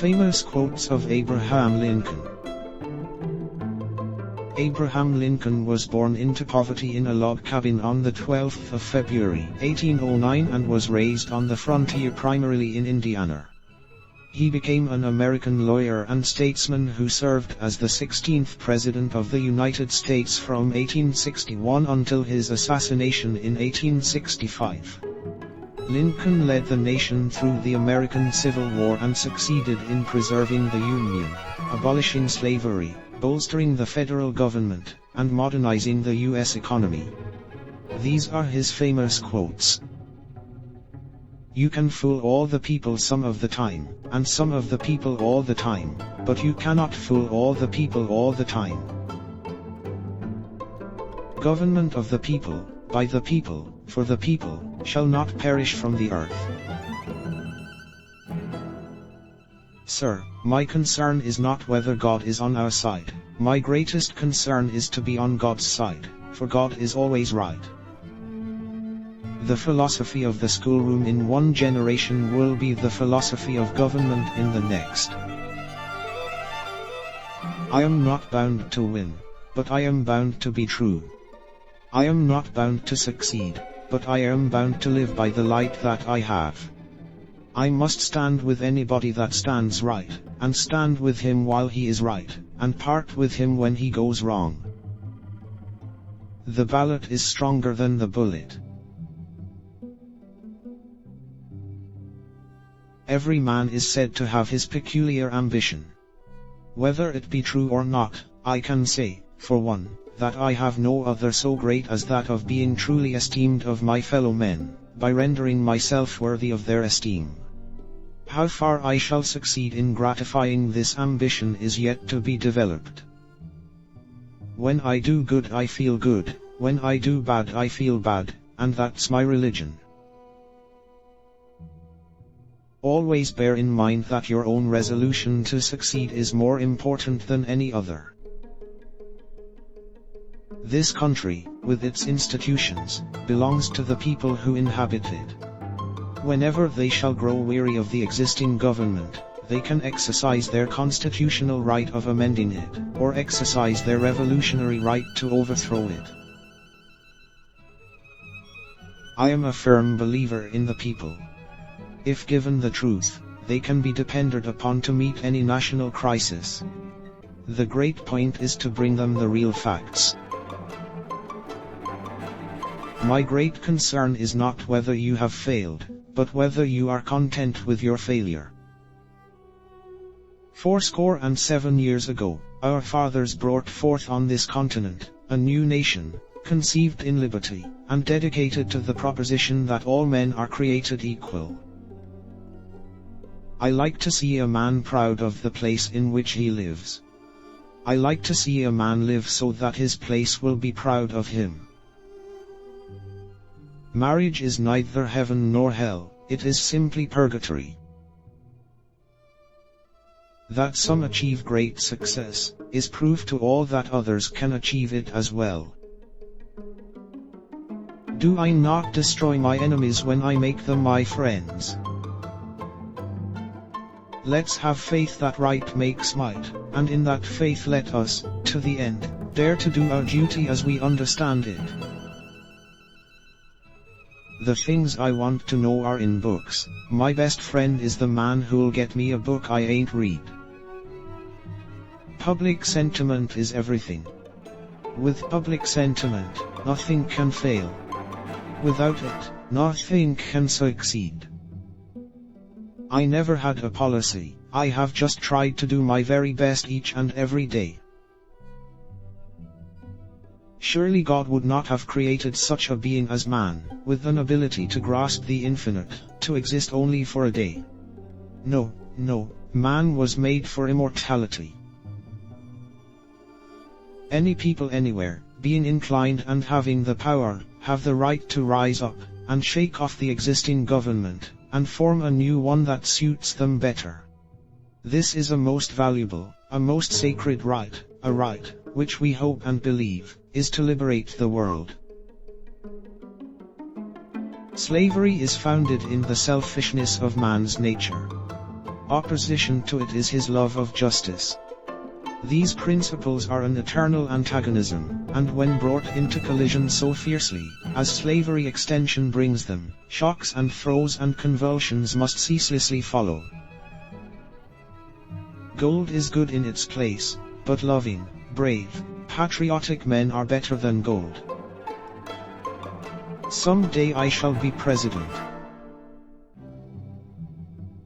Famous quotes of Abraham Lincoln. Abraham Lincoln was born into poverty in a log cabin on the 12th of February, 1809 and was raised on the frontier primarily in Indiana. He became an American lawyer and statesman who served as the 16th President of the United States from 1861 until his assassination in 1865. Lincoln led the nation through the American Civil War and succeeded in preserving the Union, abolishing slavery, bolstering the federal government, and modernizing the U.S. economy. These are his famous quotes. "You can fool all the people some of the time, and some of the people all the time, but you cannot fool all the people all the time. Government of the people, by the people, for the people, shall not perish from the earth." Sir, my concern is not whether God is on our side. My greatest concern is to be on God's side, for God is always right. The philosophy of the schoolroom in one generation will be the philosophy of government in the next. I am not bound to win, but I am bound to be true. I am not bound to succeed, but I am bound to live by the light that I have. I must stand with anybody that stands right, and stand with him while he is right, and part with him when he goes wrong. The ballot is stronger than the bullet. Every man is said to have his peculiar ambition. Whether it be true or not, I can say, for one, that I have no other so great as that of being truly esteemed of my fellow men, by rendering myself worthy of their esteem. How far I shall succeed in gratifying this ambition is yet to be developed. When I do good I feel good, when I do bad I feel bad, and that's my religion. Always bear in mind that your own resolution to succeed is more important than any other. This country, with its institutions, belongs to the people who inhabit it. Whenever they shall grow weary of the existing government, they can exercise their constitutional right of amending it, or exercise their revolutionary right to overthrow it. I am a firm believer in the people. If given the truth, they can be depended upon to meet any national crisis. The great point is to bring them the real facts. My great concern is not whether you have failed, but whether you are content with your failure. 77 years ago, our fathers brought forth on this continent a new nation, conceived in liberty, and dedicated to the proposition that all men are created equal. I like to see a man proud of the place in which he lives. I like to see a man live so that his place will be proud of him. Marriage is neither heaven nor hell, it is simply purgatory. That some achieve great success, is proof to all that others can achieve it as well. Do I not destroy my enemies when I make them my friends? Let's have faith that right makes might, and in that faith let us, to the end, dare to do our duty as we understand it. The things I want to know are in books. My best friend is the man who'll get me a book I ain't read. Public sentiment is everything. With public sentiment, nothing can fail. Without it, nothing can succeed. I never had a policy, I have just tried to do my very best each and every day. Surely God would not have created such a being as man, with an ability to grasp the infinite, to exist only for a day. No, man was made for immortality. Any people anywhere, being inclined and having the power, have the right to rise up, and shake off the existing government, and form a new one that suits them better. This is a most valuable, a most sacred right, a right, which we hope and believe, is to liberate the world. Slavery is founded in the selfishness of man's nature. Opposition to it is his love of justice. These principles are an eternal antagonism, and when brought into collision so fiercely, as slavery extension brings them, shocks and throes and convulsions must ceaselessly follow. Gold is good in its place, but loving, brave, patriotic men are better than gold. Some day I shall be president.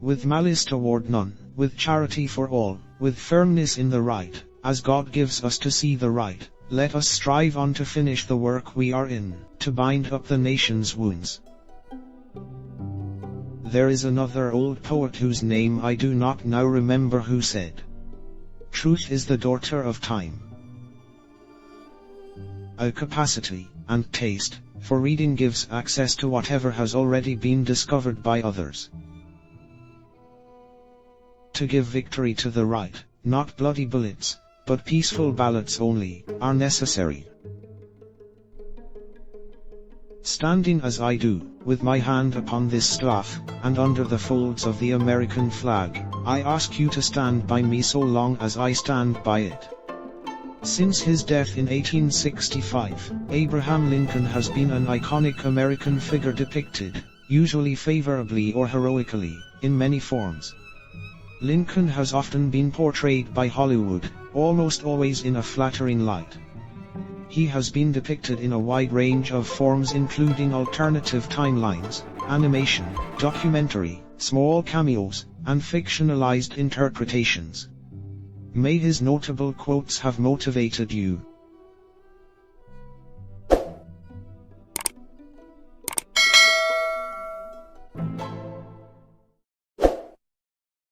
With malice toward none, with charity for all, with firmness in the right, as God gives us to see the right, let us strive on to finish the work we are in, to bind up the nation's wounds. There is another old poet whose name I do not now remember who said, "Truth is the daughter of time." A capacity, and taste, for reading gives access to whatever has already been discovered by others. To give victory to the right, not bloody bullets, but peaceful ballots only, are necessary. Standing as I do, with my hand upon this staff, and under the folds of the American flag, I ask you to stand by me so long as I stand by it. Since his death in 1865, Abraham Lincoln has been an iconic American figure depicted, usually favorably or heroically, in many forms. Lincoln has often been portrayed by Hollywood, almost always in a flattering light. He has been depicted in a wide range of forms including alternative timelines, animation, documentary, small cameos, and fictionalized interpretations. May his notable quotes have motivated you,